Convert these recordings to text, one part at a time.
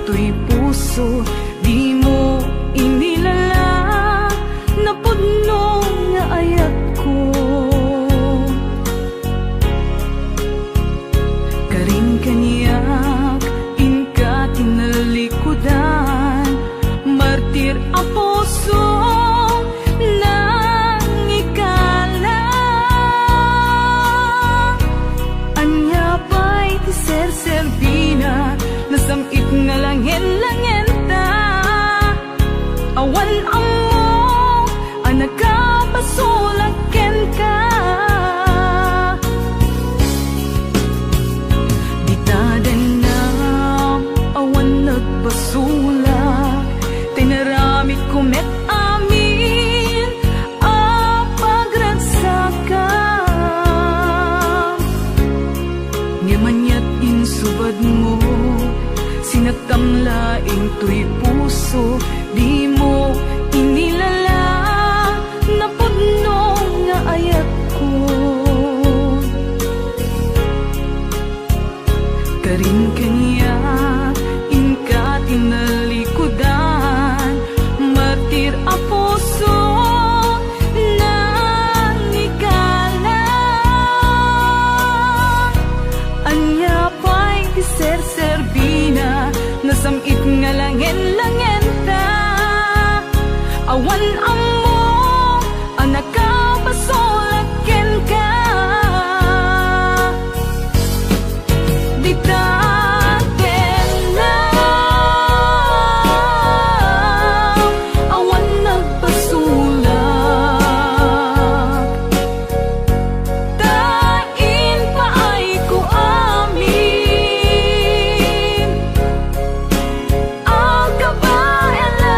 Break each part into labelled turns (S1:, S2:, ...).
S1: to'y puso, di mo inilala, napudno nga ayat ko. Karin kaniyak, inka tinalikudan, martir a puso nang ikala. Anya pa'y ti ser-servina, nasamit nga langin-langin ta. Awan amo, anak ka pasulaken ka. Di tadan na awan nagpasulak, tinaramit ko met amin a pagragsakan. Ngamanyat insubad mo, sinatamlaing to'y puso, di mo inilala, napudno nga ayat ko. Karin kaniyak, inka tinalikudan, martir a puso nang ikala. Anya pa'y ti ser-servina, nasamit nga langin-langin ta. Awan amo, anak ka pasulaken ka. Di taten na awan nagpasulak, tain pa ay ko amin ang kabayan lang.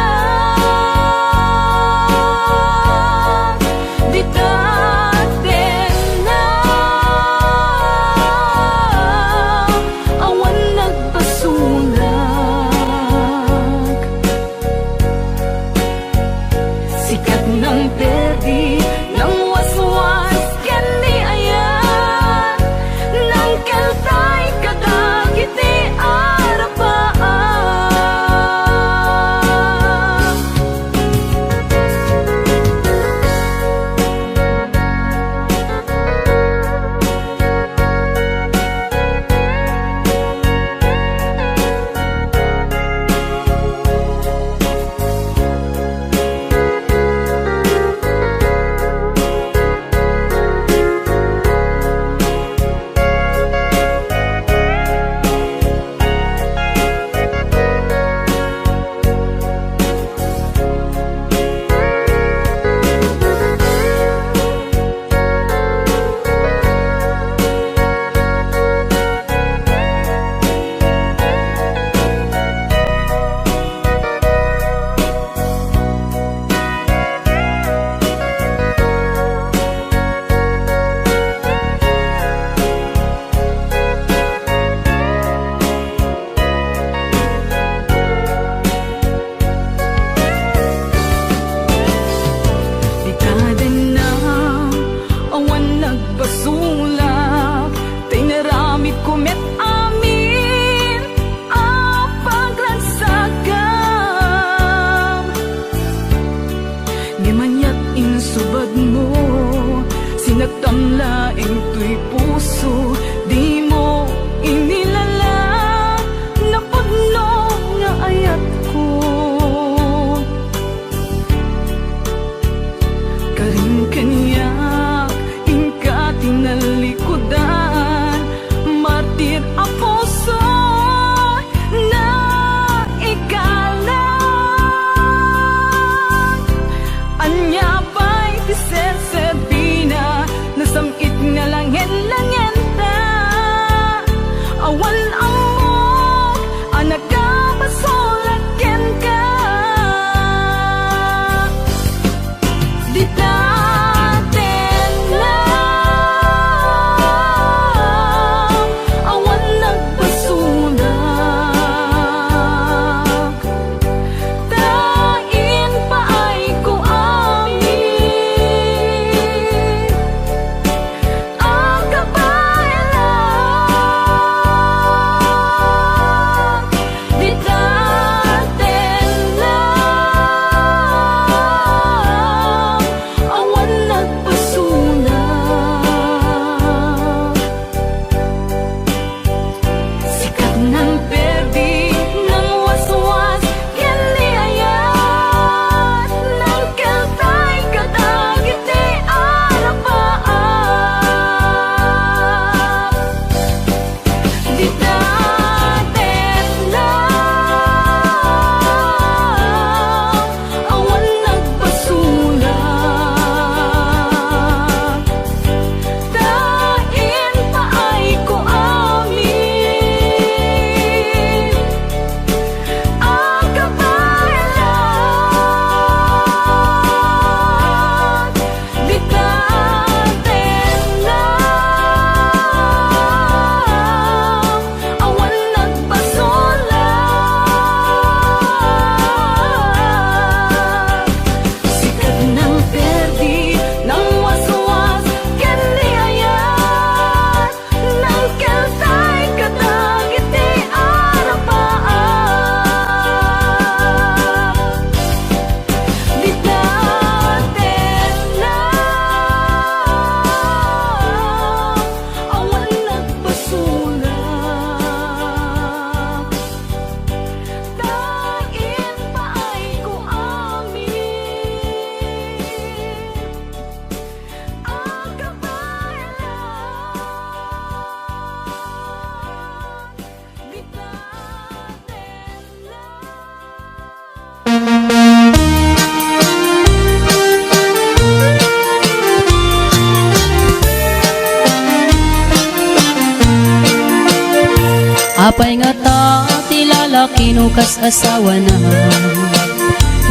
S2: lalaki no kas asawa na.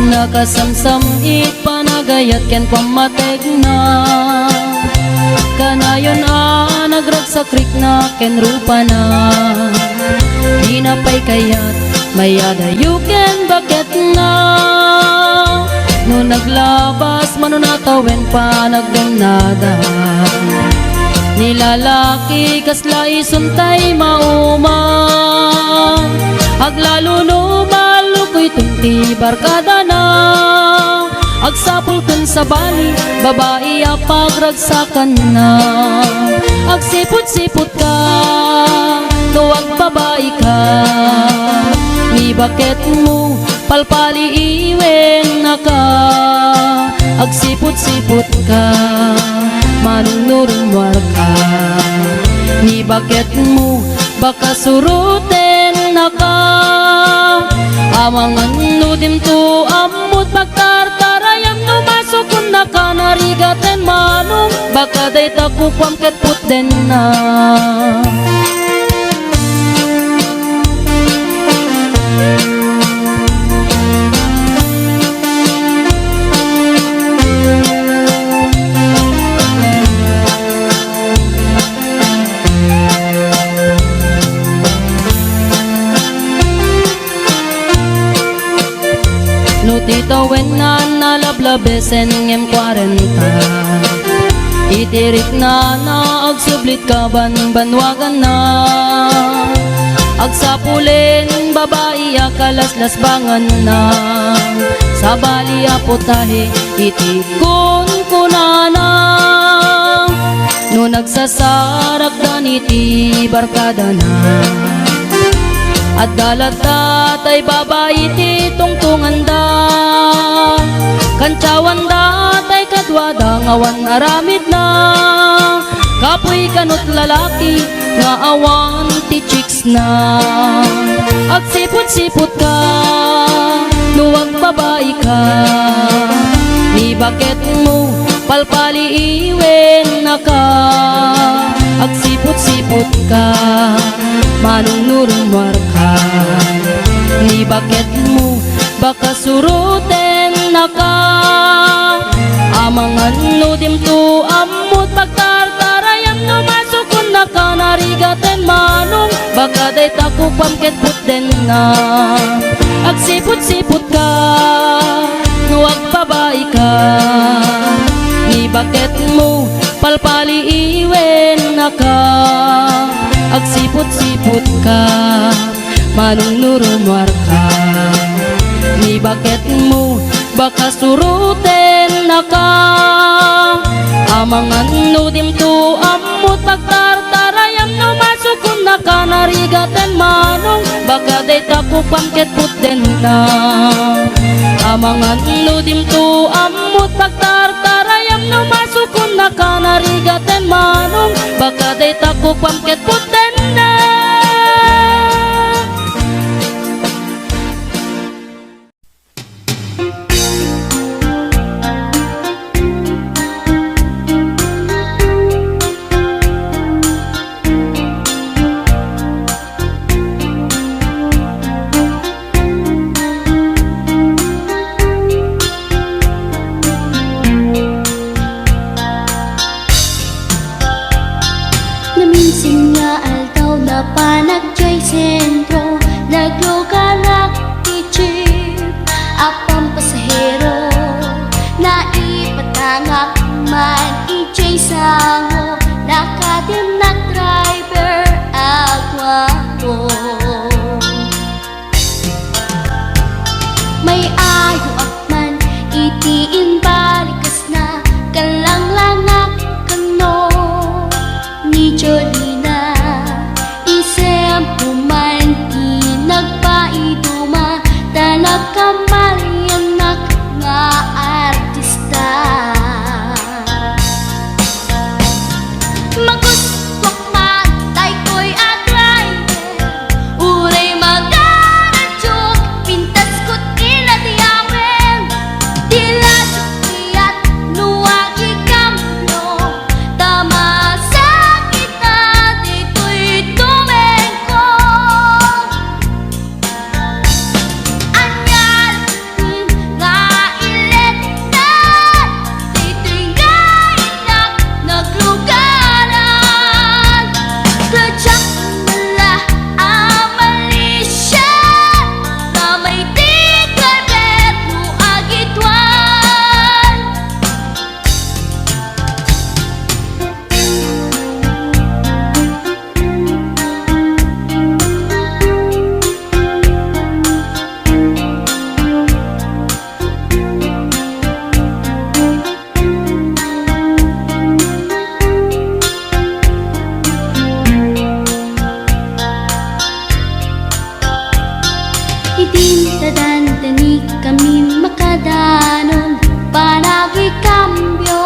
S2: Nakasamsam it panagayat ken pamatek na. Kanayon nagragsakrik na ken rupa na. Di na pay kayat mayada you ken bakit na. No naglabas manunatawen pa nagdanada. Nilalaki kasla isuntay mauma. Aglalo no malukoy tunti barkada na. Agsapul kan sa bali, babae pagragsakan na. Agsipot-sipot ka, tuwag babae ka. Ni bakit mo palpali iwen na ka. Agsipot-sipot ka, manunurumwar ka. Ni bakit mo baka suruten na ka. Amangan nudim to amut magtartarayam no masukun na ka narigaten manong baka day takukwam ket puten na. Titawen na nalablabesen ngem 40. Itirik na agsublit ka banwagan na. Agsapulin babae akalaslas bangan na. Sa bali aputahe itikon kunana. No nagsasarak daniti barkada na. At dalata tay babae ti tungtungan da. Kantsawan da tay kadwada ngawan aramid na. Kapoy kanot lalaki nga awan ti chicks na. Agsipot-sipot ka, nuwag babae ka. Ni bakit mo palpali iwen na ka. Agsipot-sipot ka, manunurumwar ka. Ni bakit mo baka suruten na ka. Amangan nudim to amut pagtartarayam no masukun na ka narigaten manong baka day takupam ket puten na. Agsipot-sipot ka, nuwag babae ka. Ni bakit mo palpali iwen na ka. Agsipot-sipot ka, manunurumwar ka. Ni bakit mo baka suruten na ka. Amangan nudim to amut pagtartarayam no masukun na ka narigaten manong baka day takupam ket puten na. Amangan nudim to amut pagtartarayam no masukun na ka narigaten manong baka day takupam ket puten na.
S3: Naminsan nga altaw tadantani kami makadanon Panagi kambyo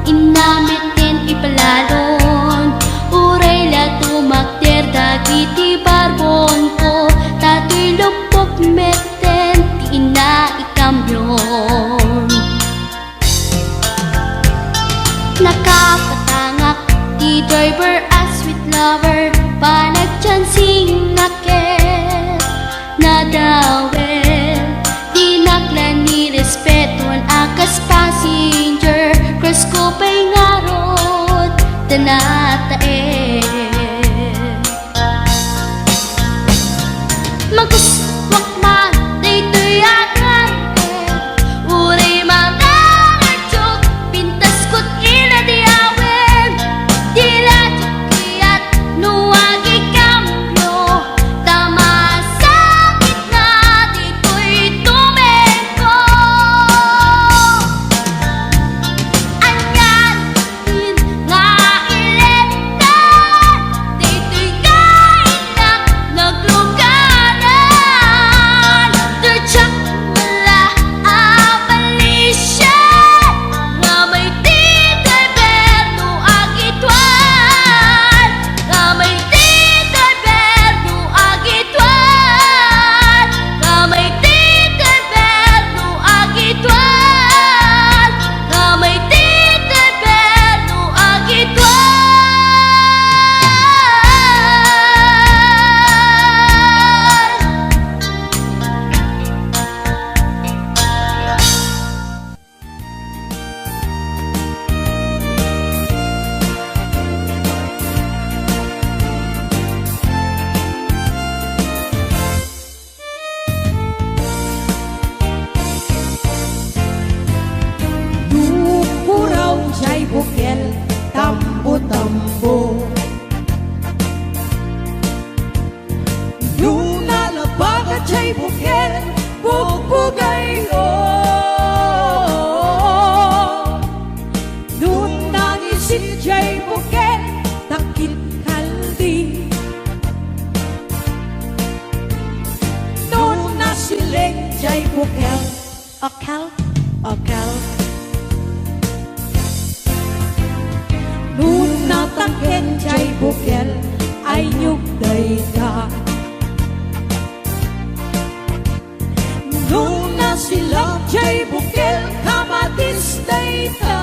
S3: Inamitin ipalalon Uray la tumakter Dagiti barbon ko Tato'y lupok meten Di ina ikambyon Nakapatangak Di driver as sweet lover Panagchansing naket Nadawel Di naklan ni respetuan akas passenger Cross ko pa'y ngarot Tanatae Maguswak man Dito'y akan Uray mga ngartsok Pintas ko't inadiawen Dila jukiyat Nuwagi kambyo Tama sakit na Dito'y tumeko Anyan din nga iletan Dito'y kainak Nagluganan Dirtsak mala abalisyan Nga may di driver no agitwan Nga may di driver no agitwan Nga may di driver no agitwan Nga may di driver no agitwan
S4: Dukuraw siya'y bukel, tambo-tambo Yung nalabagat siya'y bukel, bugbugayo Nung nangisit siya'y bukel, takit kaldi Nung nasiling siya'y bukel, akal, akal Nung natangken siya'y bukel ay nyugday ka Nung nasilak siya'y bukel kamatisday ka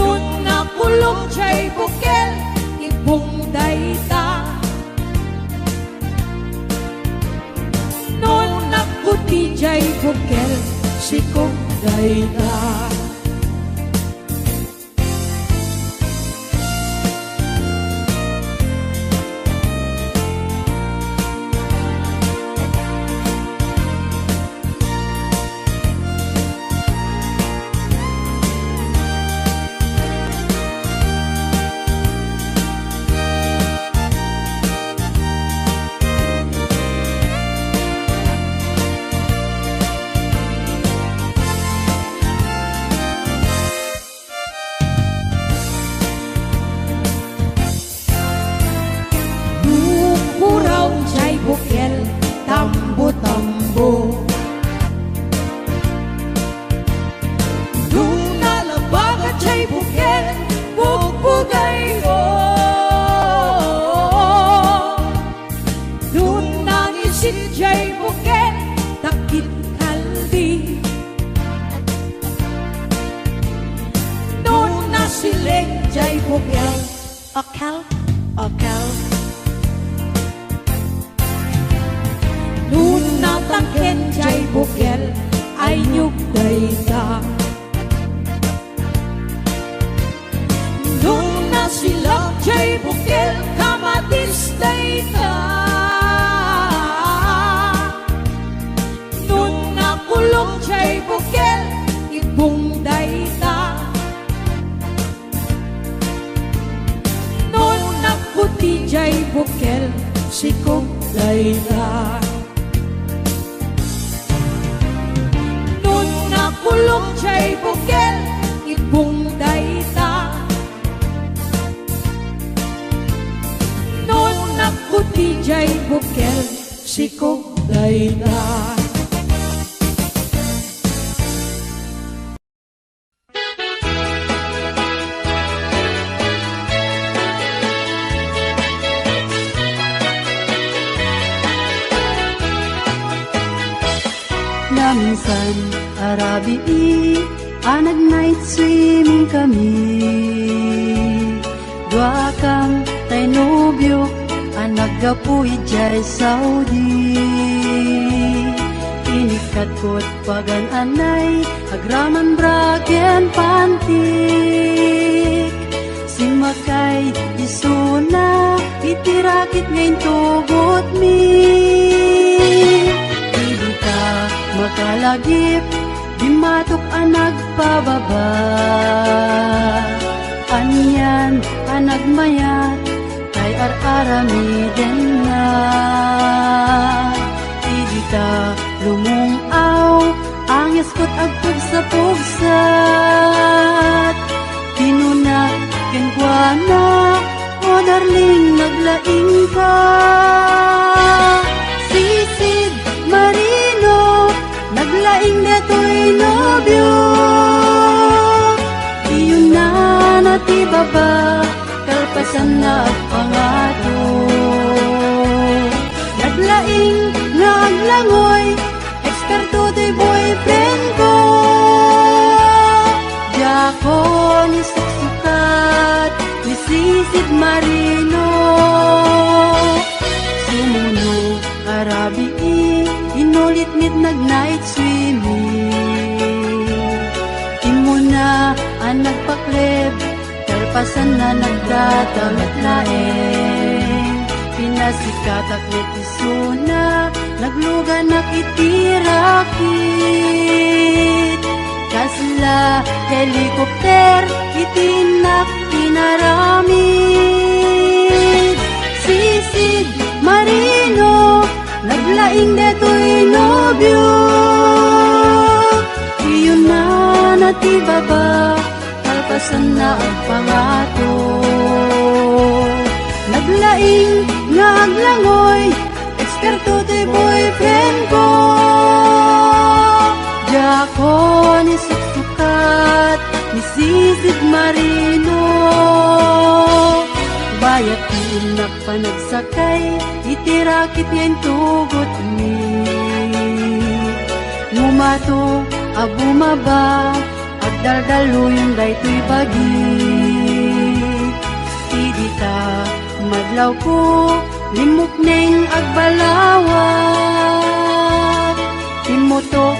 S4: Nung nakulong siya'y bukel ibungday ta Nung nakuti siya'y bukel sikungday ta Dukuraw siya'y bukel, tambo-tambo Nung nalabagat siya'y bukel, bugbugayo Nung nangisit siya'y bukel, takit kaldi Nung nasiling siya'y bukel, akal, akal Nung natangken siya'y bukel ay nyugday ka Nung nasilak siya'y bukel kamatisday ka Nung nakulong siya'y bukel ibungday ta Nung nakuti siya'y bukel sikungday ta Kulong siya'y bukel, ibungday ta Noon nakuti jay bukel sikog dayda.
S2: Minsan arabi anag night swimming kami. Dua kang tay nobyo anag gapuy jay Saudi. Inikat ko't pagan anay agraman bragen pantik. Simakay isuna itirakit ngayon tugot mi. Makalagip, di matok ang nagpababa. Anyan ang nagmayat, kay ar-arami din na. Idita lumungaw, ang yaskot agpug sa pugsat. Kinuna, kenkwana, o darling naglaing ka. Sisid, Marino, naglaing deto'y nobyo. Iyon na natibaba, kalpasan na pangato. Naglaing nga aglangoy, eksperto to'y boyfriend ko. Diyako ni suksukat, ni Sisid Marino. Sumuno, arabi inulit-nit nag-night swimming. Imo na ang nagpakleb, kalpasan na nagdadamit laeng. Pinasikat at netisuna, nagluga na kitirakit. Kasla helikopter, itinak pinaramid. Sisid Marino, naglaing deto'y nobyo. Iyon na natibaba, kalpasan na ang pangato. Naglaing nga aglangoy, eksperto to'y boyfriend ko. Diyako ni suksukat, ni Sisid Marino. Bayat inak pa nagsakay, itirakit ngayon tugot mi. Ngumato, abumaba, agdaldalo yung dayto'y pagi. Idita, madlaw ko, limok neng agbalawat. Timoto,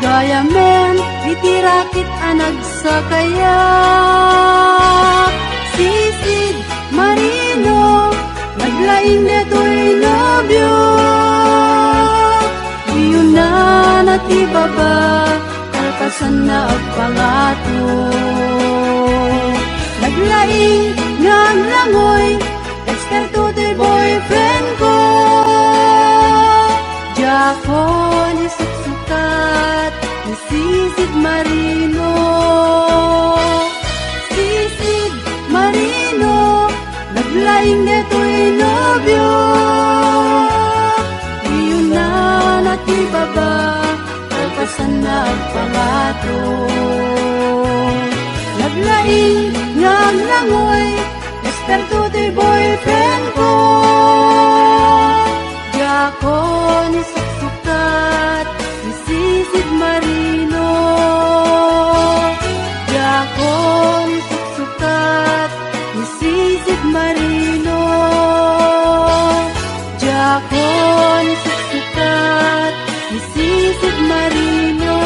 S2: gaya men, itirakit anag sa kayak. Sisid Marino, naglaing deto'y nobyo. Iyon na natibaba, kalpasan na ang pangato. Naglaing nga ang langoy, eksperto to'y boyfriend ko. Diyako ni suksukat, ni Sisid Marino. Sisid Marino, naglaing deto'y nobyo. Iyon na natibaba, kalpasan na ang pangato. Naglaing nga ang langoy, eksperto to'y boyfriend ko. Diyako ni suksukat, ni Sisid Marino. Diyako ni suksukat, ni Sisid Marino. Diyako ni suksukat, ni Sisid Marino.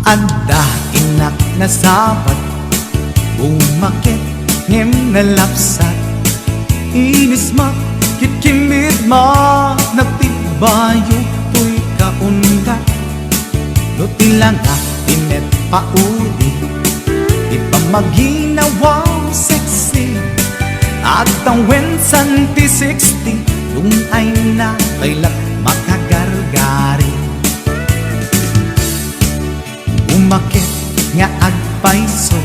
S5: Anda inak na sabat, umakit ngem na lapsat. Inis ma, kitkimit ma, nagtibayo to'y kaundat. Luti lang na, inet pauli, maginawang sexy at ang wensan ti 60 yung ay na kailat makagargari. Umakit nga agpaiso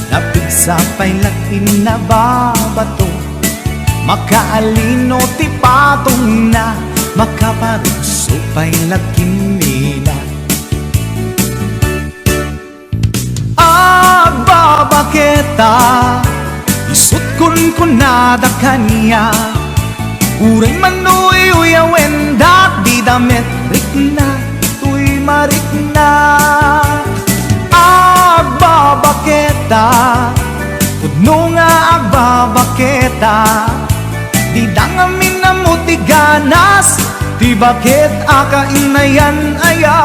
S5: napig sa pailat inababato, makaalino ti patong na makaparuso pailat kinila. Agbabaketa isut kun nada kanya, uray manuy uyawen dak di damit rikna tuy marikna. Agbabaketa pudno nga agbabaketa, di dangamin na muti ganas ti bakit akainayan aya.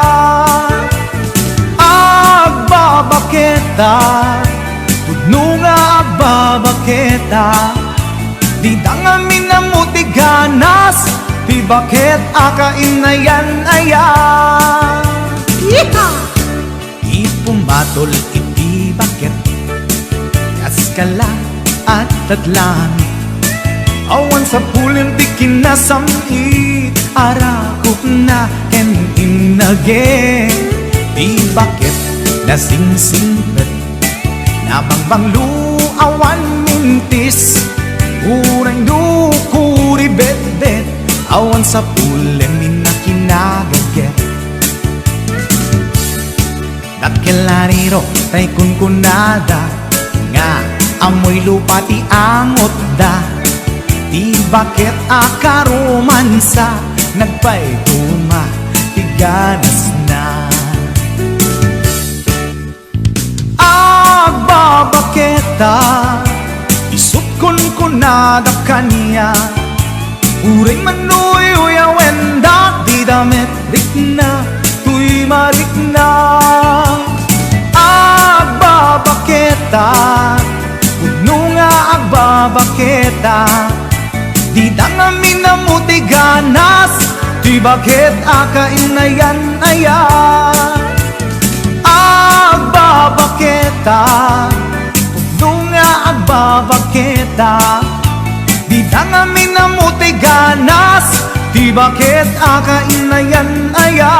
S5: Agbabaketa pudno nga agbabaketa, di dangamin na muti ganas ti bakit akainayan aya. Ipumatol iti bakit kaskala at tatlangit, awan sa pulin ti kinasamit arakop na ken inage. Di bakit nasingsingpet nabangbanglu awan mintis, urang dukuri bet-bet awan sa pulin minakinagaget. Dakelariro tay kunkunada nga amoy lupa ti angot da, di bakit akaromansa nagpayduma ti ganas na. Agbabaketa isut kunkunada kanya, uray manuy uyawen dak di damit rikna tuy marikna. Agbabaketa pudno nga agbabaketa, di dangamin na muti ganas ti bakit akainayan aya. Agbabaketa pudno nga agbabaketa, di dangamin na muti ganas ti bakit akainayan aya.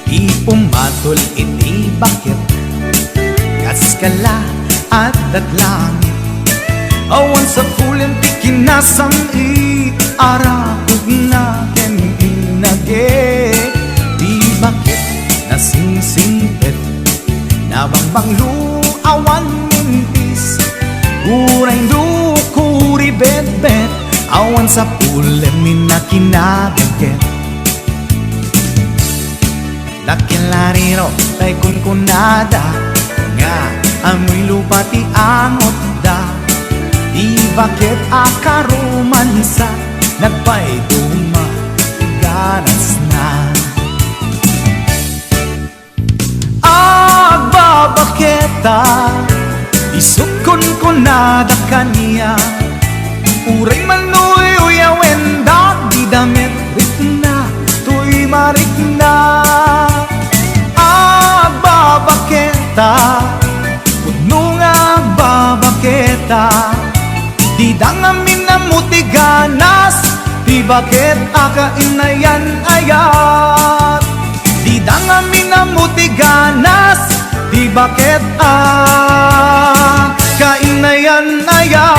S5: Ipumatol iti bakit kaskala at datlangit, awan sa pulin ti kinasamit arakog na ken inage. Di bakit nasingsingpet nabangbanglu awan mintis, uray dukuri bet-bet awan sa pulin minakinagaget. Dakelariro tay kunkunada nga amoy lupa ti angot da, di bakit akaromansa nagpayduma ganas na. Agbabaketa isut kunkunada kanya, uray manuy uyawen dak di damit rikna tuy marikna. Agbabaketa pudno nga agbabaketa, di dangamin na muti ganas ti bakit akainayan ayat. Di dangamin na muti ganas ti bakit akainayan ayat.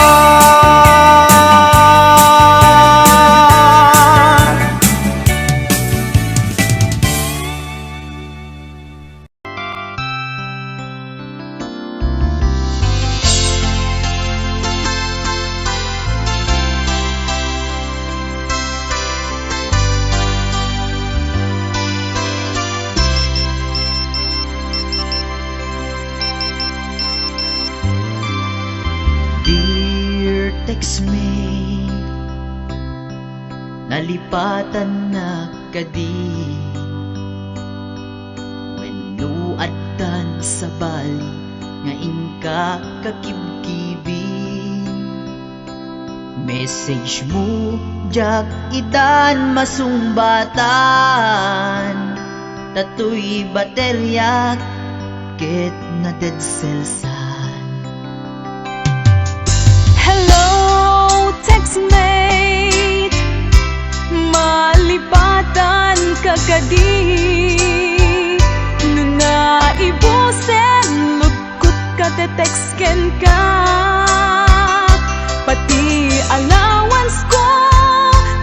S6: Text-mate, nalipatan na kadi, wenno addan sa bali nga inka kakibkibi. Message mo jak itan masumbatan, tatoy baterya ket na dead cellsan.
S1: Hello, textmate, malipatan kagadi. Nuna ibusen, lugkot ka te-textken ka. Pati allowance ko,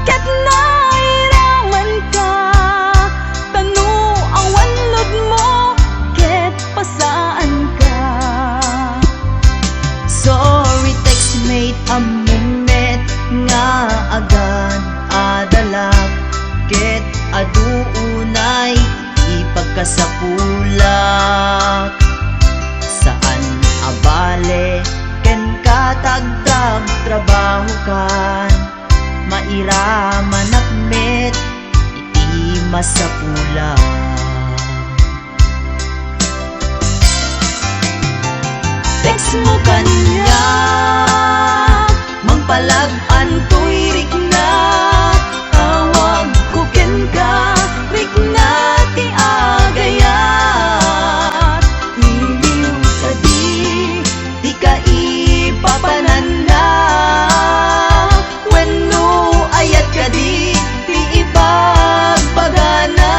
S1: ket nairaman ka. Tanu awan lod mo, ket pasaan ka.
S6: Sorry textmate, amumet nga agad adalak, ket aduunay ipagkasapulak. Saan abale ken katagtag trabaho kan, mairaman akmet iti masapulak. Text mo kanya, magpalag-an to'y rik na. Tawag ko ken ka, rik na ti agayat. Iliw ka di ka ipapananda. Wenno ayat ka ti ipagpagana.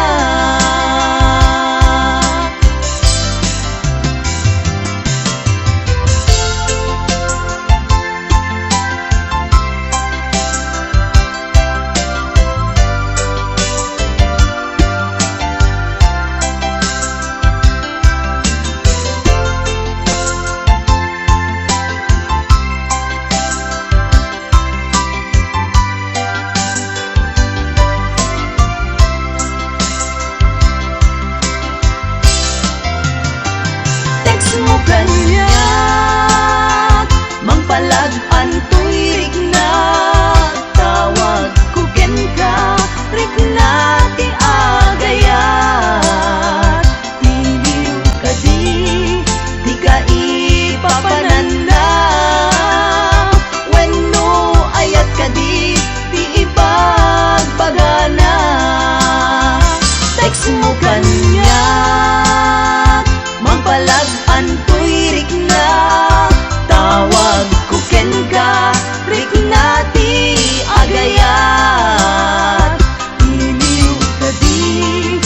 S6: Text mo kanya, magpalag-an to'y rik na. Tawag ko ken ka, rik na ti agayat. Iliw ka di ka ipapananda. Wenno ayat ka di ipagpagana. Text mo kanya, magpalag-an to'y rik na. Tawag ko ken ka, rik na ti agayat. Iliw ka di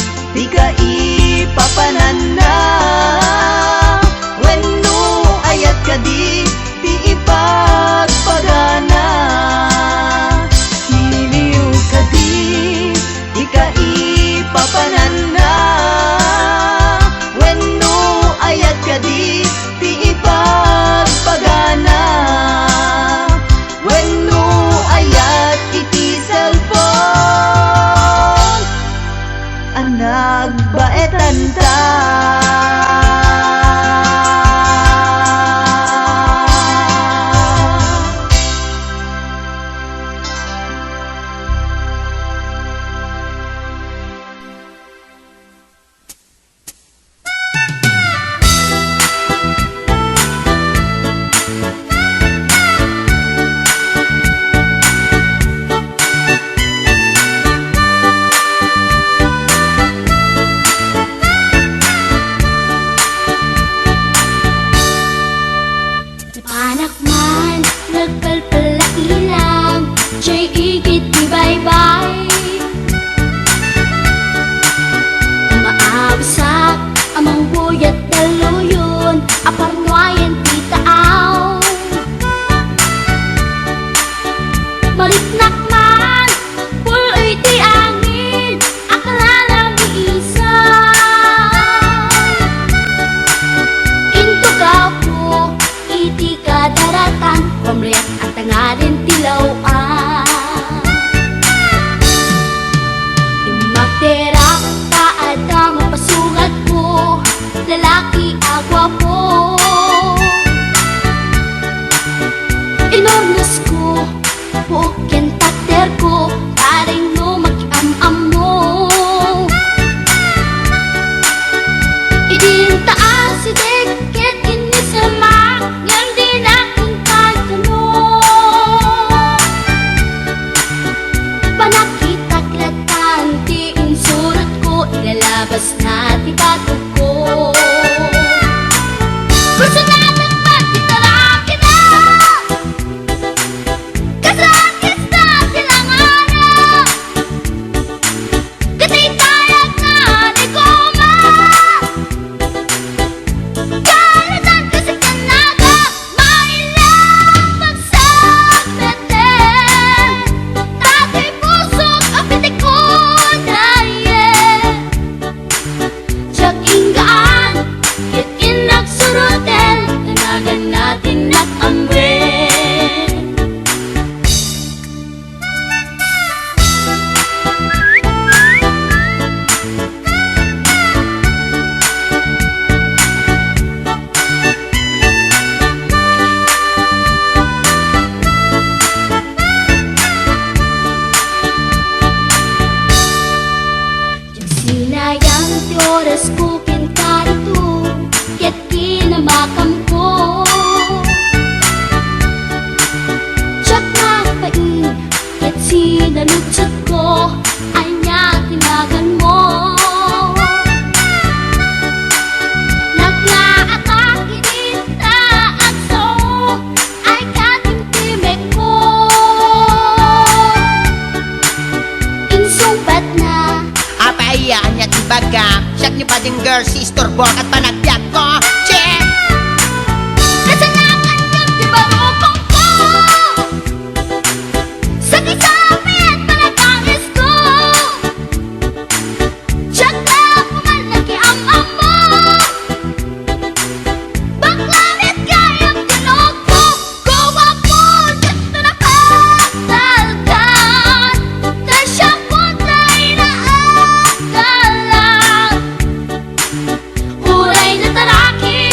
S6: ka ipapananda. Wenno ayat ka di ipagpagana. Iliw ka di ka ipapananda. Wenno ayat ka di ipagpagana. Wenno ayat iti cellphone, anag baetan ta.
S3: Anak man, nagpalpalak ilang, siya'y igit di bye-bye. Maawasak, amang buyat daluyon, aparnuayan titaaw. Maliknak man, puloy ti angin, akala lang iisa. Into ko, iti kadaratan, pamriyak at tangarin tilawan. Magterak taad ka mapasugat ko, lalaki agwa po. Inornas ko, pukin takder ko, taring no mag-am-am mo. Idi Gusto natin magtitaraki na Kasakit na silang araw Katitayag na ni Goma Kalatan kasi kanaga Mailang pagsakmetin Tatay pusok ang pitik ko na Tiyak inggaan Kit inagsurutin Tanagan natin at amrin Sinayang ti oras ko kinkarito Ket kinamakam ko Tiyak nagpain Ket sinalutsot ko Anya tinagan mo Naglaatake dita at so Ay katimtimek ko Insumpat na
S7: Apayaan niya tibaga Siyak niyo pa din girl, sister, bork at panagbiag ko Check!
S3: Kasalanan yung tibarokong ko Sakit sa amin, panagangis ko Tiyak na pumalaki ang amo Baklamit kayang tinog ko Gawa po, tiyak na nakatalgan Tasya po na inaakalan Uray na taraki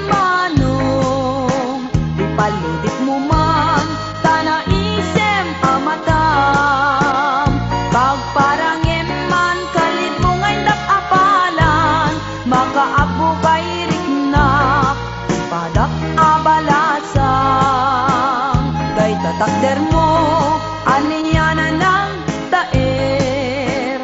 S6: manong ipaludit mo man tana isem amatam pagparangem man kalit mo ngay apalan makaagbo kay riknak padak abalasang kay tatakder mo aniyanan ng taer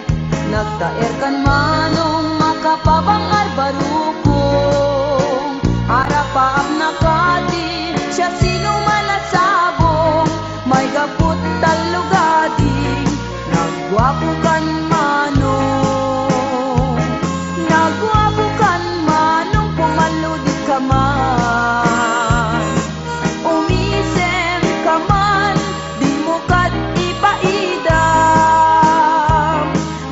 S6: nagtaer kan manong makapabangar barukong harapaam nakati siya sino malasabong may gaput talugadi nagwapo kan manong nagwapo kan manong pumaludit ka man umisem ka man di mo kat ipaidam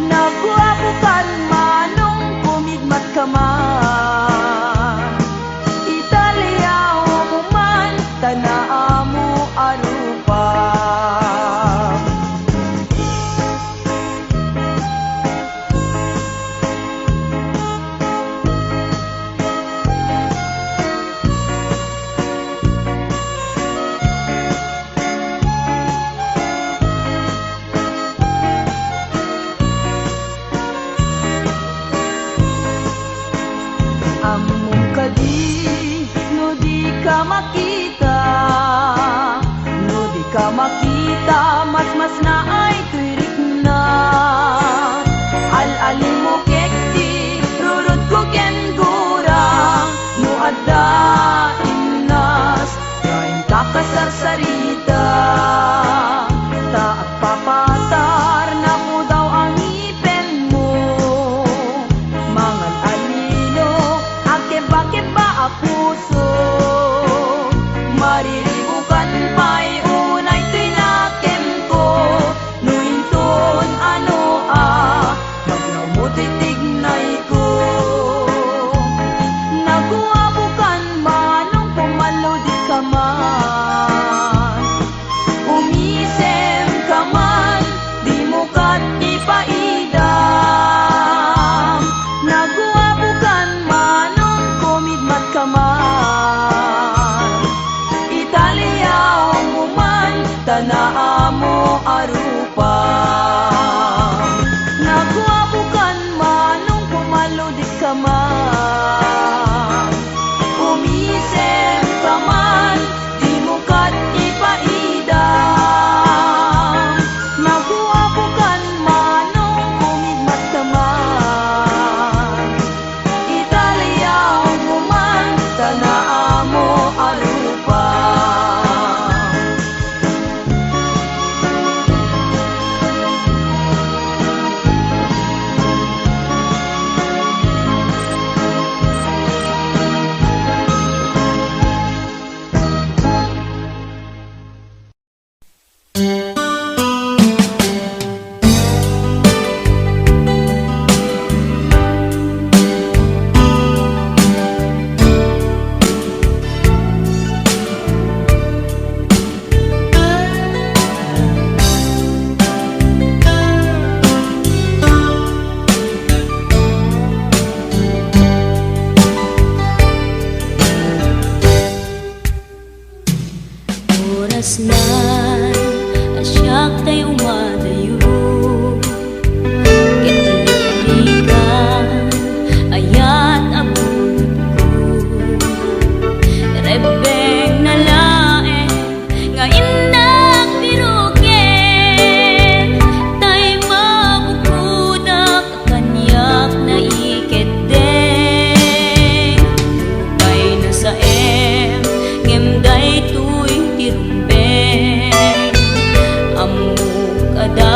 S6: nagwapo kan manong pumigmat ka man Italia mo man tanaa mo arupa Among kadi no di ka makita no di ka makita mas na ay tuirik na al-alim mo kekti rurut ko ken gurang no adda inas kain kakasarsarita taat papatar na mo daw ang ipen mo mangal alino akeba-keba a puso mariribukan pa'y unay tinakem ko nuinton ano maglaw mo titignay ko naguwabukan manong pumaludit ka man umisem ka man di mo kat ipaidam naguwabukan manong kumigmat ka man Italia mo man tanaa mo arupa naguwabukan manong pumaludit ka man umisem ka man di mo kat ipaidam naguwabukan manong kumigmat ka man Italia mo man tanaa mo arupa
S2: Oras na asyak tayo umadayo Kitlikan ayat abot ko Rebeng na lae nga indak birugen Tay mabukudak kanyak na iketdeng Lupay na sa ngemday tuwing tirumbeng Amuk ada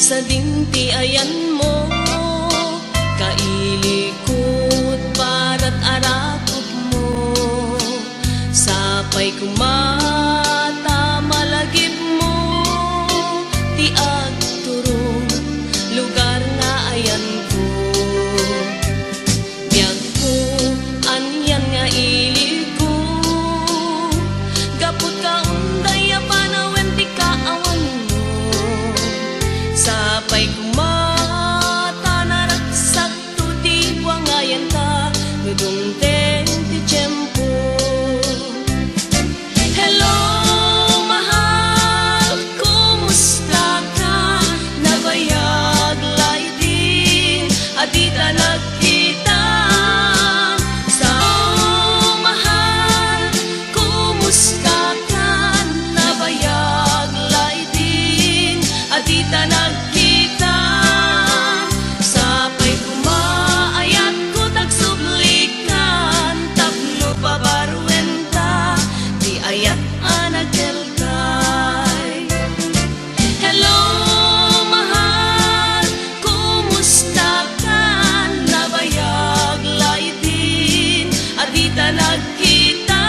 S8: sa dinti ayan mo, kailikot para't arakot mo, sapay kumata malagip mo, ti agturong lugar nga ayan ko. Biyag ko, anyan nga ilig ko, gapot ka unday apanawen ti kaawan mo, sapay kumata naraksak to di wangayan ta, nudong ten ti tiyempo. Hello, mahal, kumusta ka? Nabayag laiti, adita nagkita. Sa mahal, kumusta ka? Nabayag laiti, adita nagkita. Sapay kumaayat ko tagsublikan, tapno pabarwenta, di ayat anagelkay. Hello, mahal, kumusta ka? Nabayag laitin, adita nagkita.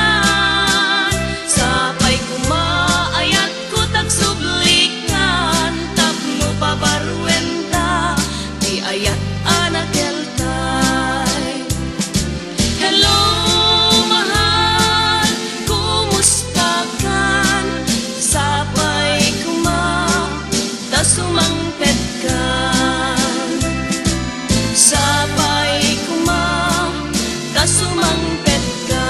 S8: Sapay kumaayat ko tagsublikan, tapno pabarwenta, di ayat anagelkay. Hello, mahal, kumusta ka? Sapay kumata sumangpet ka. Sapay kumata sumangpet ka.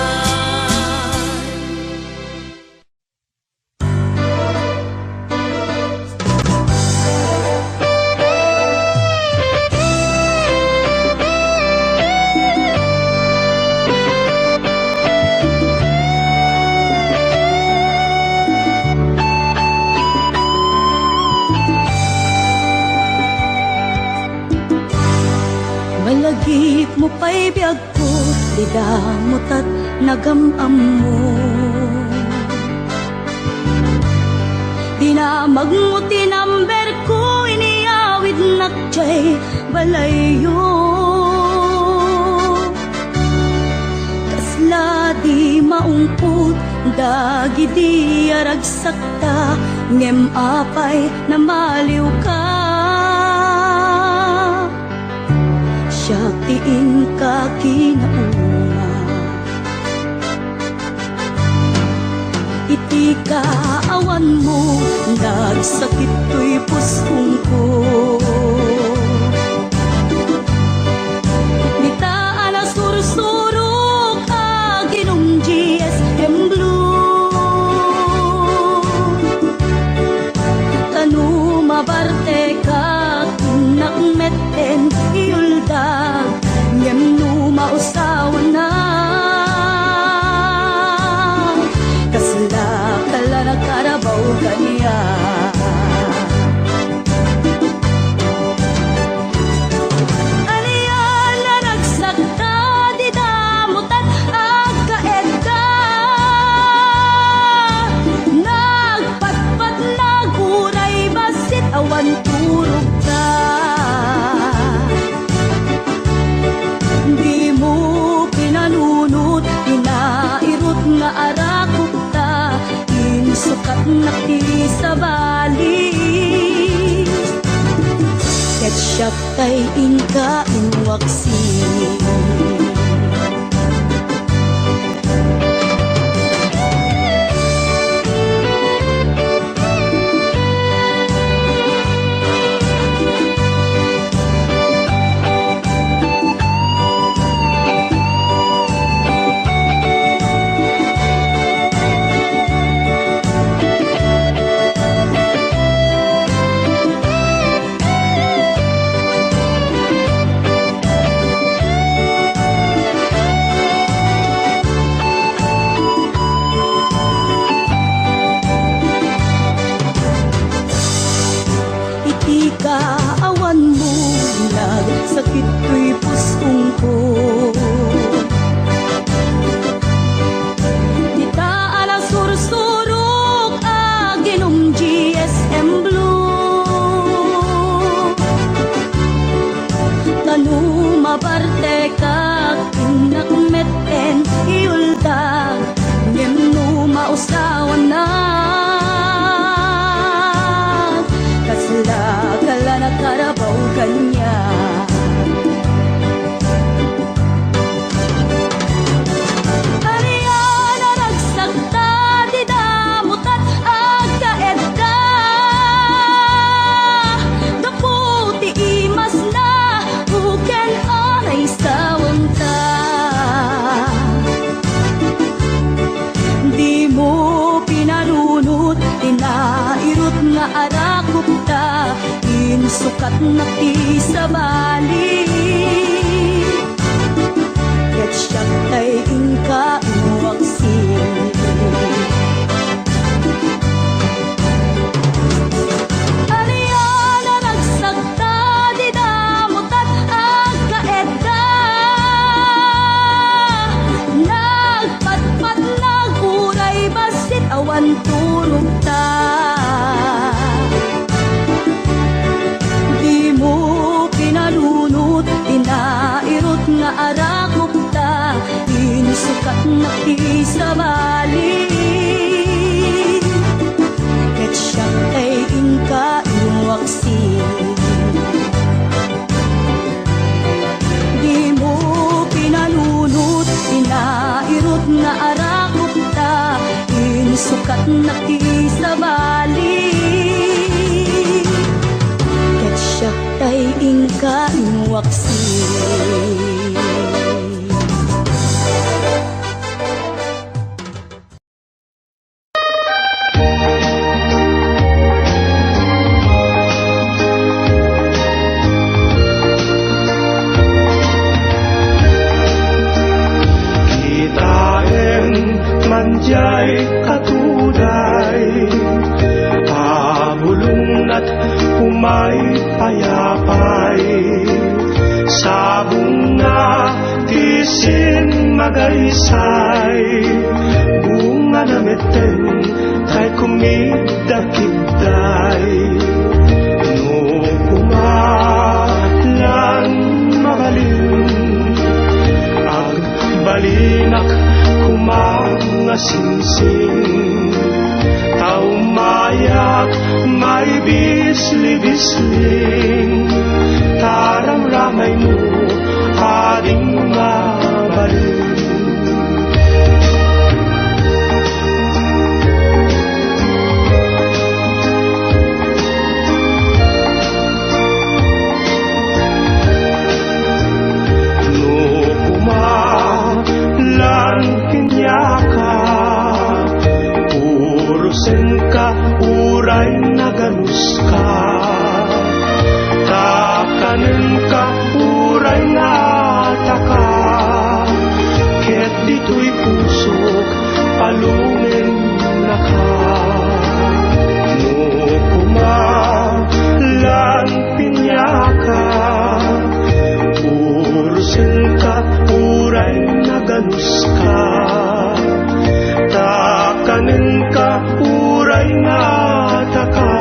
S4: Malagip mo pa'y biyag ko, di damot at nagamam mo. Dinamag mo tinamber ko, iniawid nakjay balayo. Kasla di maungput, dagi di aragsakta, ngem apay na maliw ka. Siyatiin ka kinauma, iti kaawan mo, nagsakit to'y pusong ko. Nitaan na sursurok aginong GSM Blue, tanu mabarte ka kinakmeten iuldag, ngem numausawan na. Kasla kala na karabaw kaniya. Aniyan na nagsakta, di damutan agkaed ka. Nagpatpat naguray basit awan turog ka. Di mo pinanunot, pinairot nga arakot ta, insukat na ti sa bali. Ketchup tay inka inwaksi. arakop ta, insukat na ti sa bali. Ket siyak tay ingka inuwaksin. Aliyana nagsagta, di damutat ang kaedda. Nagpatpat naguray basit awan tulog ta. Di mo pinalunot, tinairot nga arakop ta, insukat na ti sa bali. Ket siyak ay ingka inuwaksin. Di mo pinalunot, tinairot nga arakop ta, insukat na ti sa bali. Ket siyak ay ingka inuwaksin.
S9: Kitain manjay katuday, pabulong at umay payapay. Sa bunga tisin magaysay, bunga na meteng kay kumidakitday. No kumalan mabalin, ag balinak kumangasinsing. Taumayak may bisli-bisling, taramramay mo ading mabalin. Uray na ganus ka, takanin ka, uray na taka. Ket dito'y pusok, palungin na ka. No kumalan pinyaka, urusin ka, uray na ganus ka. Takanin ka, uray na taka.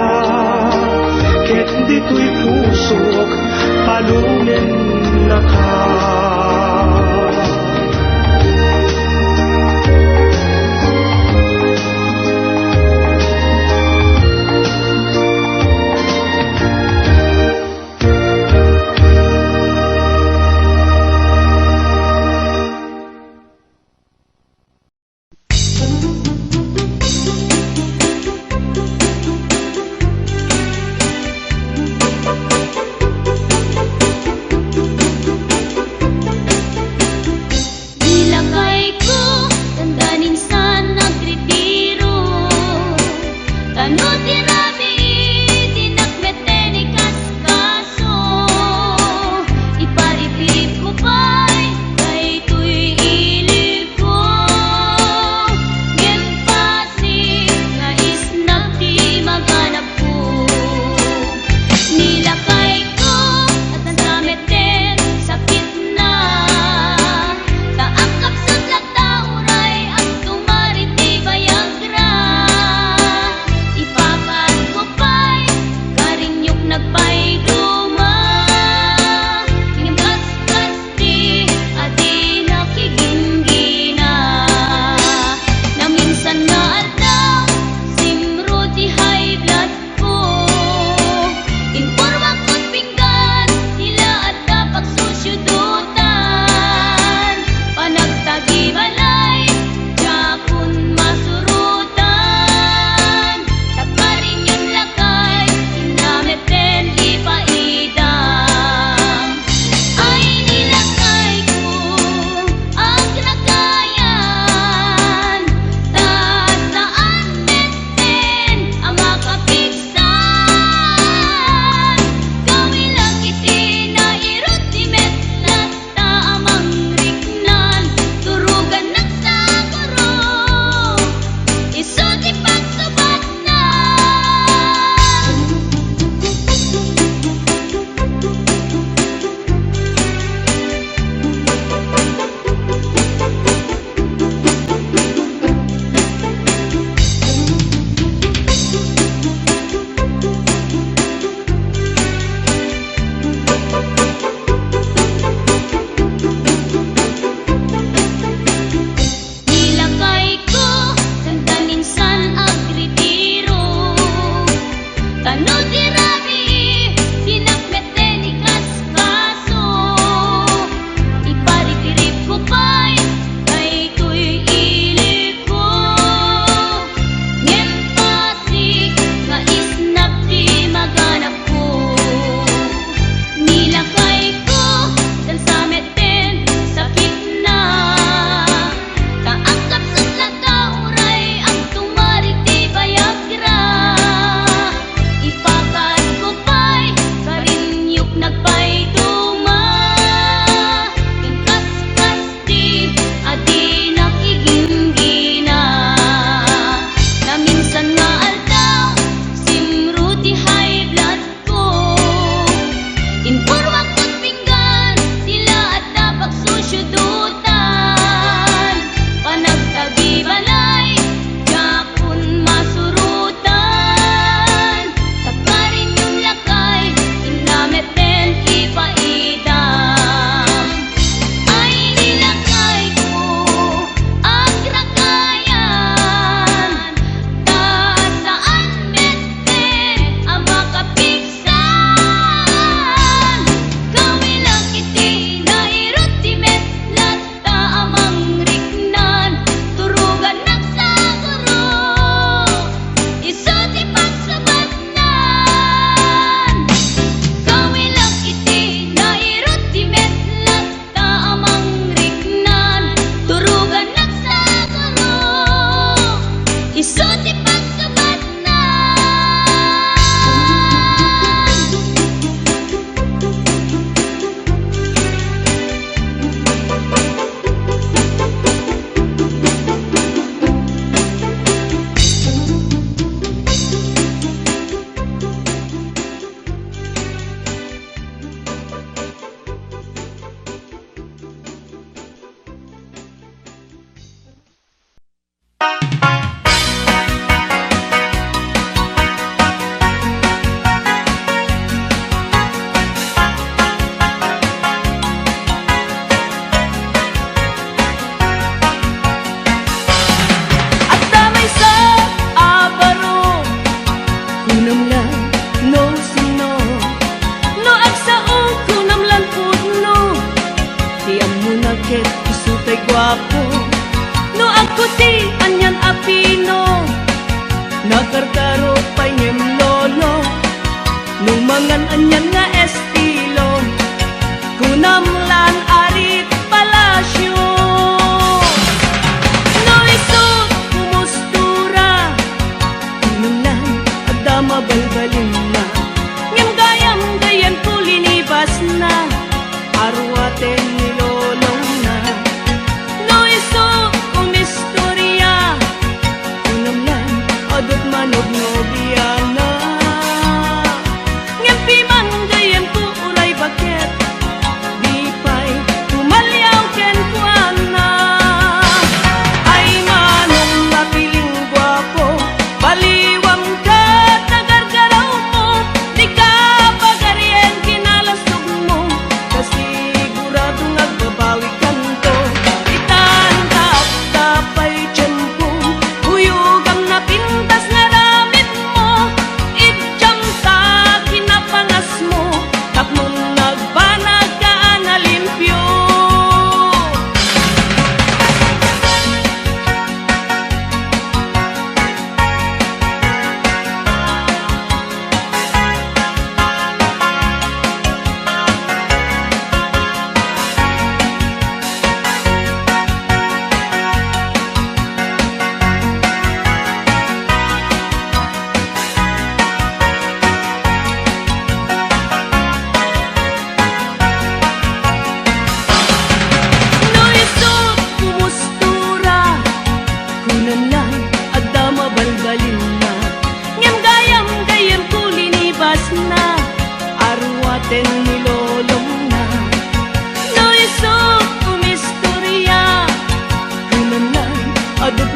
S9: Ket dito'y pusok, palungin na ka.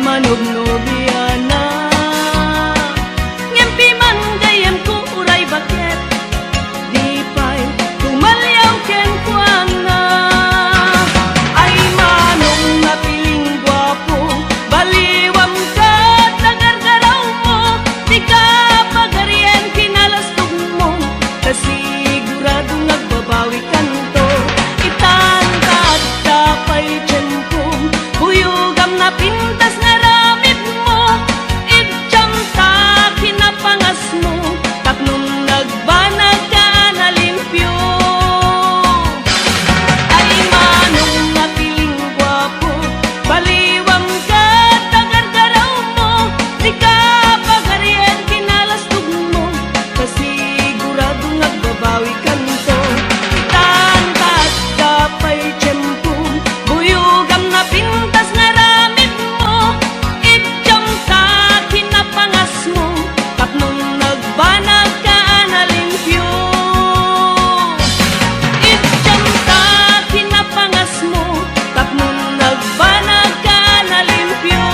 S6: manubnubiana. Ngempi man gayem ko uray bakit, di pa'y tumalyaw ken kuana. Ay manong napiling gwapo, baliwam ka tagargaraw mo, di ka pagarian kinalastog mo, kasigurado nagbabawi kanto. Itangkad tapay tiyempo, buyugam na pintas nga ramit mo, itjam ta kinapangas mo, tapnong nagbanag ka na limpyo. Ay manong napiling gwapo, baliwam ka tagargaraw mo, di ka pagarian kinalastog mo, kasigurado nagbabawi kanto. Itangkad kapay tiyempo, buyugam na pintas nga ramit mo, itjam ta kinapangas mo, tapnong nagbanag ka na limpyo. Itjam ta kinapangas mo, tapnong nagbanag ka na limpyo.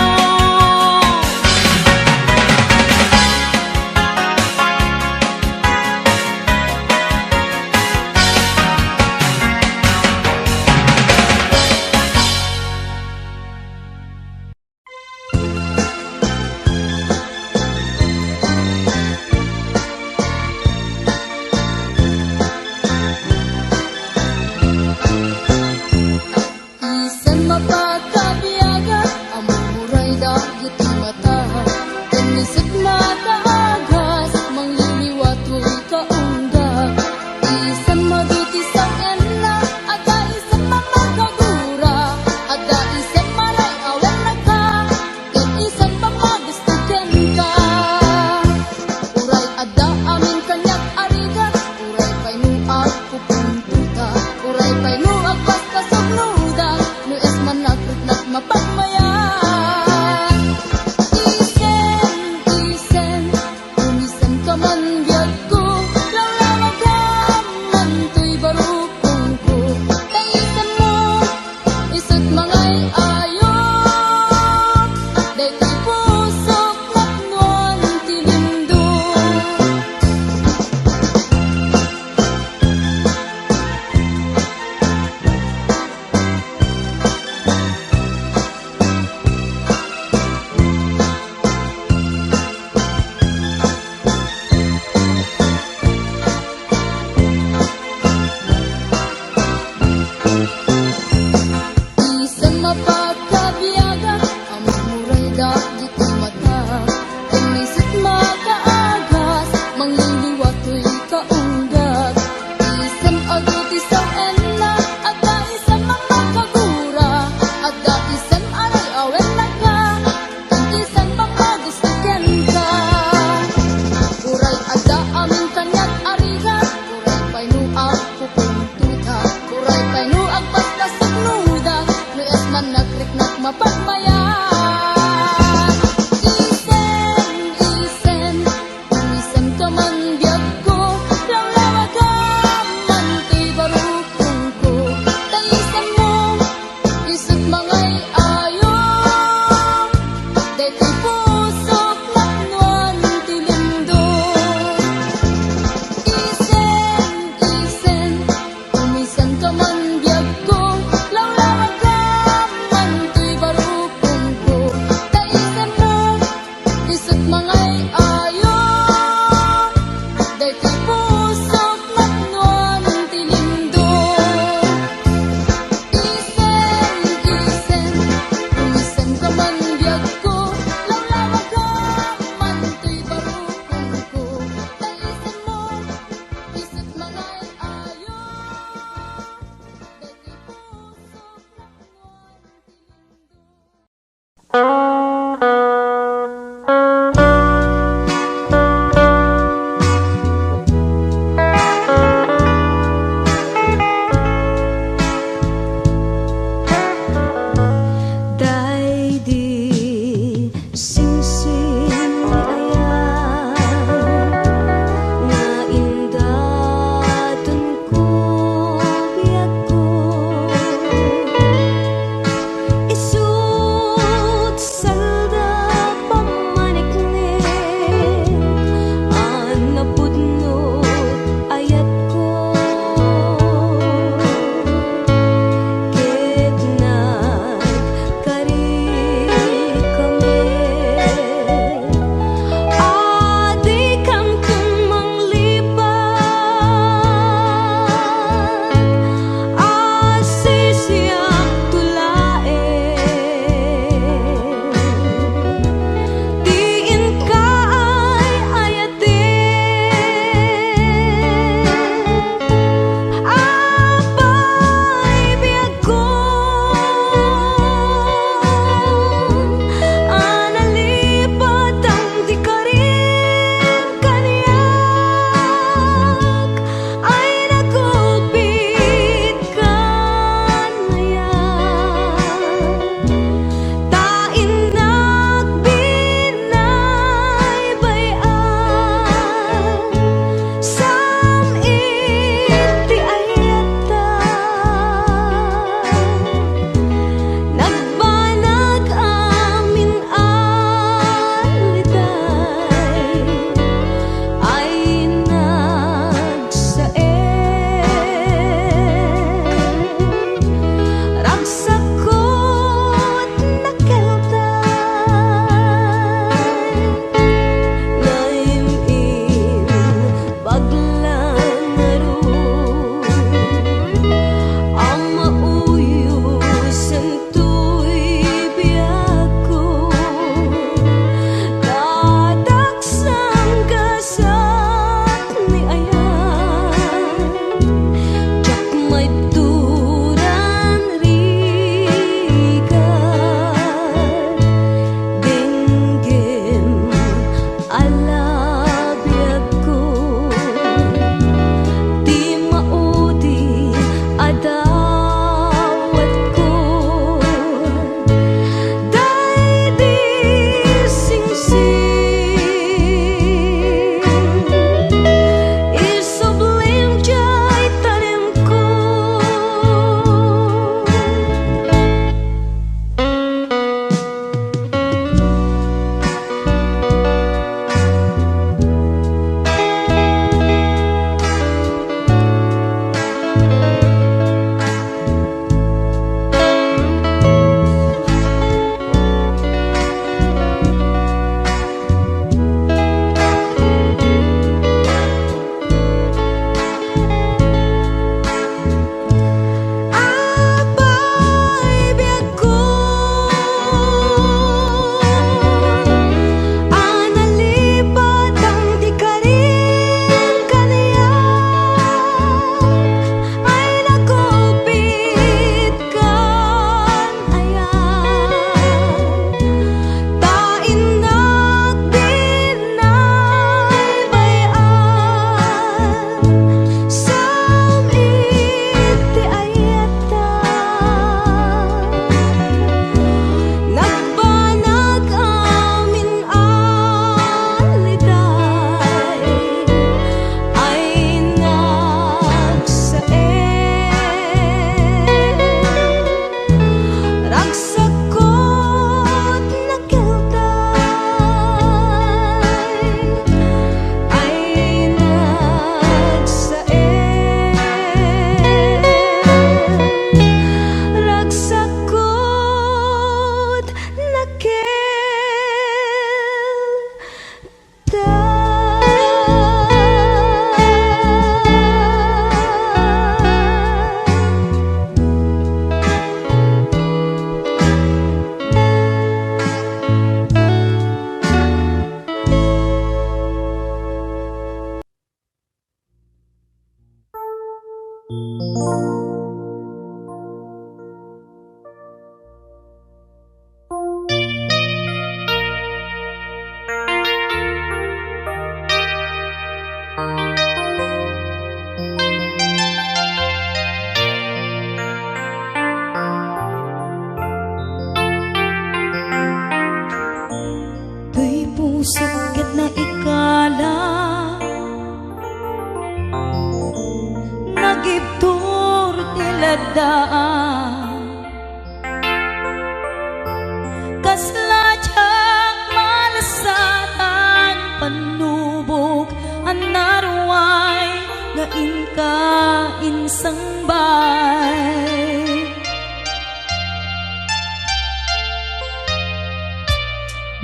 S2: Isan mapagkabiyaga, among muray dagit ang mata. Kanisip mataagas, mangliliwatoy kaunggag. Isan maduti sa enla, ada isan mamagagura, ada isan maray awan na ka, ken isan pamagustugan ka. Uray ada amin kanyak arigat, uray pay nuag pupuntuta, uray pay nuag basta sugnuda, no es man nagrugnak mapagmayan. Isen, umisan ka man biyag ko, lawlaw man to'y barukong ko. Kaisan mo, isot mangay ayo, day to'y pusok laknon tilindo. Isan mapagkabiyaga, among muray dagit ang mata. Kanisit makaagas, mangliliwatoy kaunggag. Isan agot isang enla, ada isan mamagagura, ada isan aray awen na ka, ken isan pamagustugan ka. Uray ada amin kanyak arigat, uray pay nuag pupuntuta, uray pay nuag basta sugnuda, no es man nagriknak mapagmayan.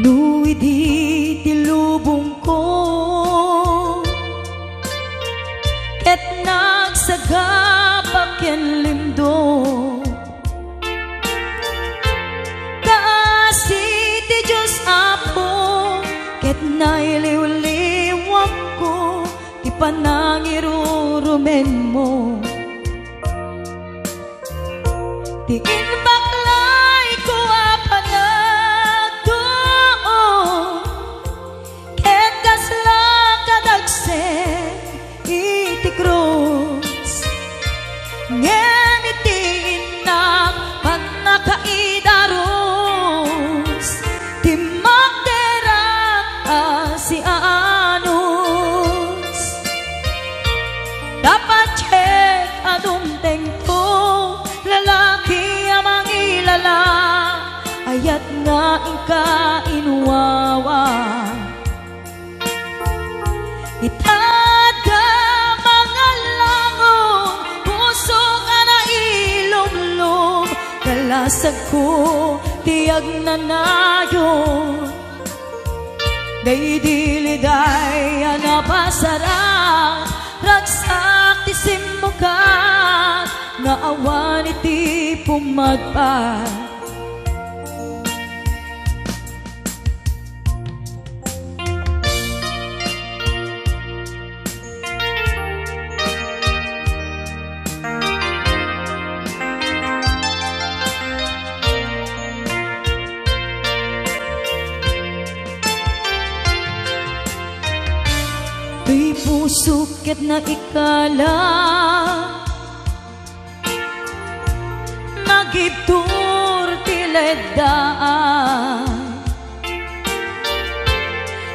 S4: No idi tilubong ko ket nagsagabak ken limdo kasi ti Diyos Apo ket nailiw-liwak ko ti panangirurumen mo ti inbaklay ko apanagdo ket kasla kadagsen iti krus ngem iti inak pannakaidarus ti magderang si anus dapat check adumteng ko lalaki amang ilala ayat nga ingka inuwawa itada mga langon puso nga na ilumlum kalasag ko tiyag na nayon daydiliday anapasara ragsak ti simukat nga awan iti pumadpad Tuy puso ket na ikala nagitur ti leddaan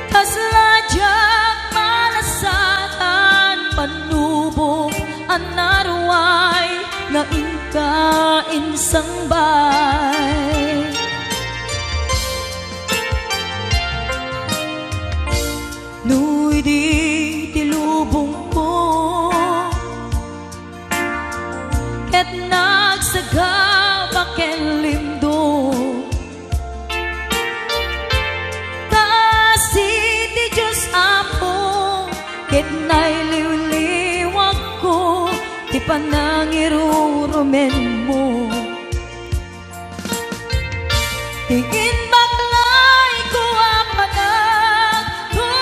S4: kasladyak malasatan panubok anarway nga ingka insangbay nuy di tilubong ko ket nagsagabak ken limdo kasi ti Diyos Apo ket nailiw-liwag ko ti panangirurumen mo ti inbaklay ko apanagdo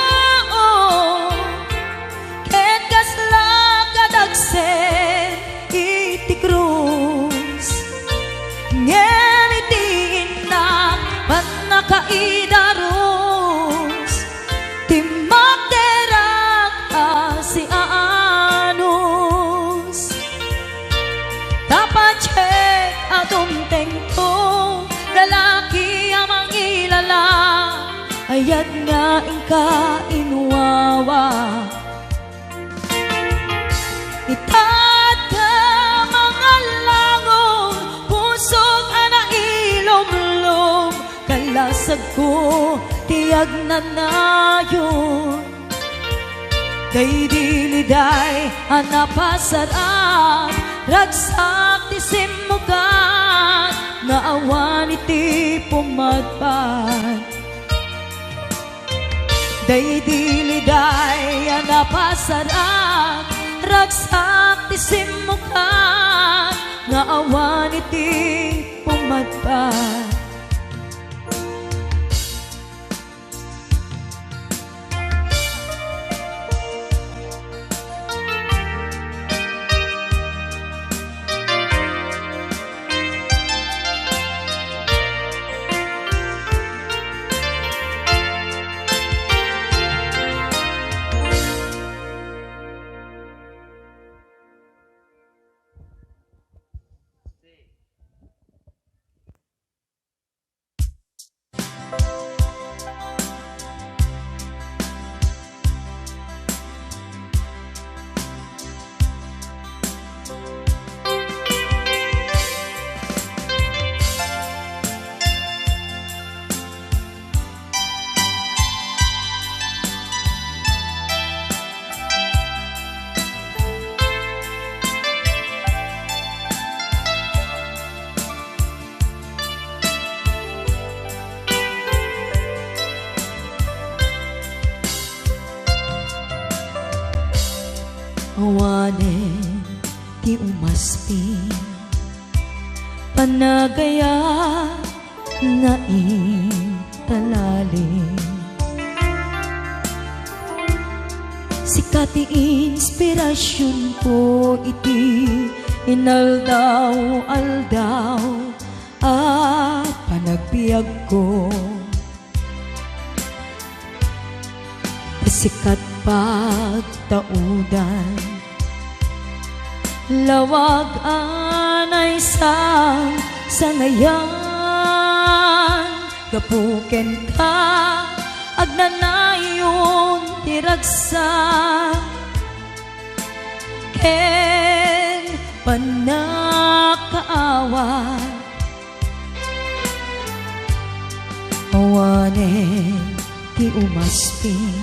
S4: ket kasla kadagsen iti krus ngem iti inak pannakaidarus ti magderang si anus dapat check adumteng ko lalaki amang ilala ayat nga ingka inuwawa itada mga langon pusog ana ilumlum kalasag ko tiyag na nayon daydiliday anapasarap ragsak ti simukat nga awan iti pumadpad daydiliday anapasarap ragsak ti simukat nga awan iti pumadpad panagaya na italalim. Sikati inspirasyon ko iti inaldaw-aldaw panagbiag ko. Sikat pagtaudan, lawag anay sangayan, gapuken ka agnanayon tiragsa, ken panakaawat awanen ti umasping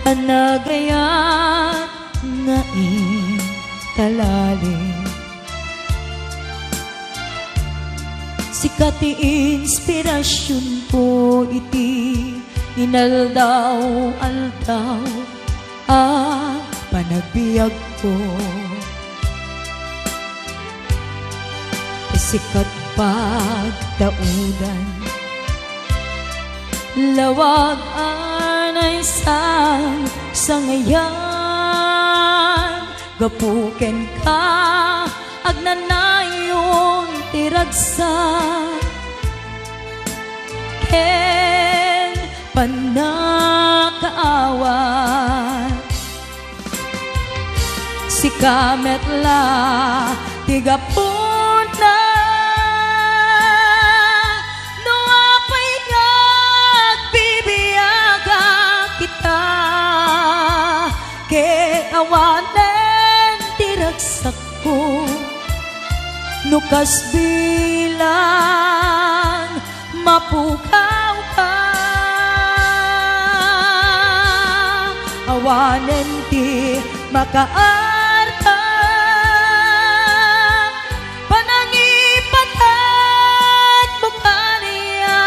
S4: panagayat nga italalim. Sikati inspirasyon ko iti inaldaw-aldaw panagbiag ko. Sikat pagtaudan, lawag anay sangayan, gapuken ka agnanayon tiragsa, ken panakaawat si kametla tigapuna no apay nagbibiyaga kita, ken awanen tiragsak ko nukas bilang mapukaw ka, awanen ti makaarta panangipatag mo kaniya,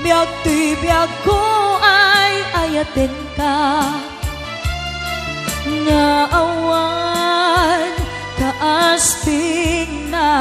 S4: biag ti biag ko ay ayaten ka, nga awan kaasping na.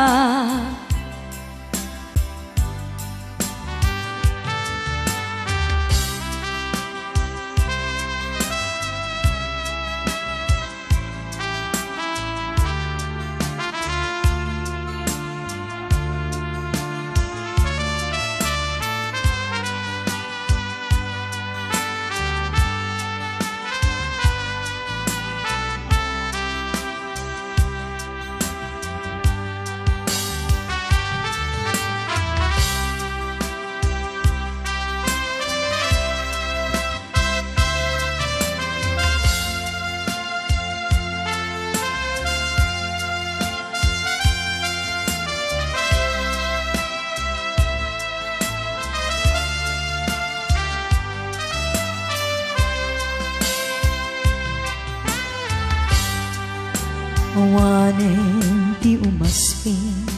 S4: Awanen ti umasping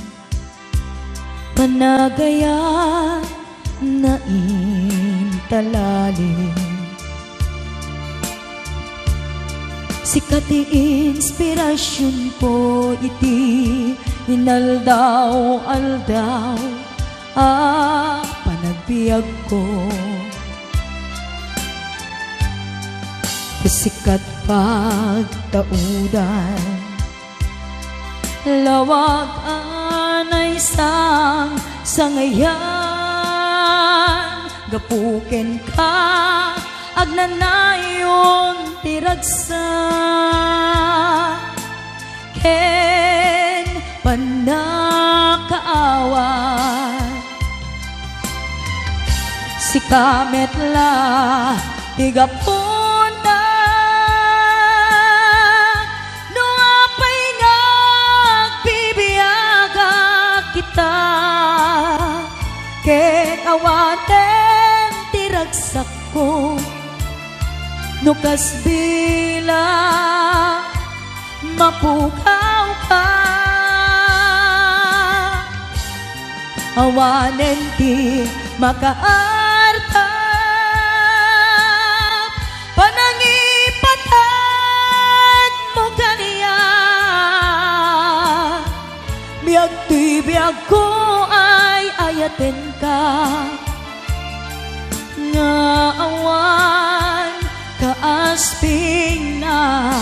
S4: panagaya na intalalim. Sikati inspirasyon ko iti inaldaw-aldaw panagbiag ko. Sikat pagtaudan, lawag anay sangayan, gapuken ka agnanayon tiragsa, ken panakaawat si kametla tigapuna no apay nagbibiyaga kita, ken awaten tiragsak ko nukas bila mapukaw ka, awanen ti makaarta panangipatan mo kaniya, to'y biyag ko ay ayaten ka, nga awan kaasping na.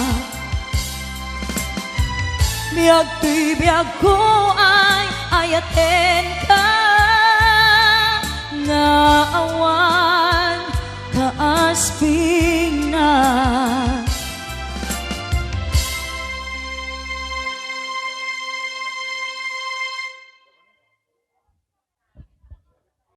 S4: Biyag to'y biyag ko ay ayaten ka,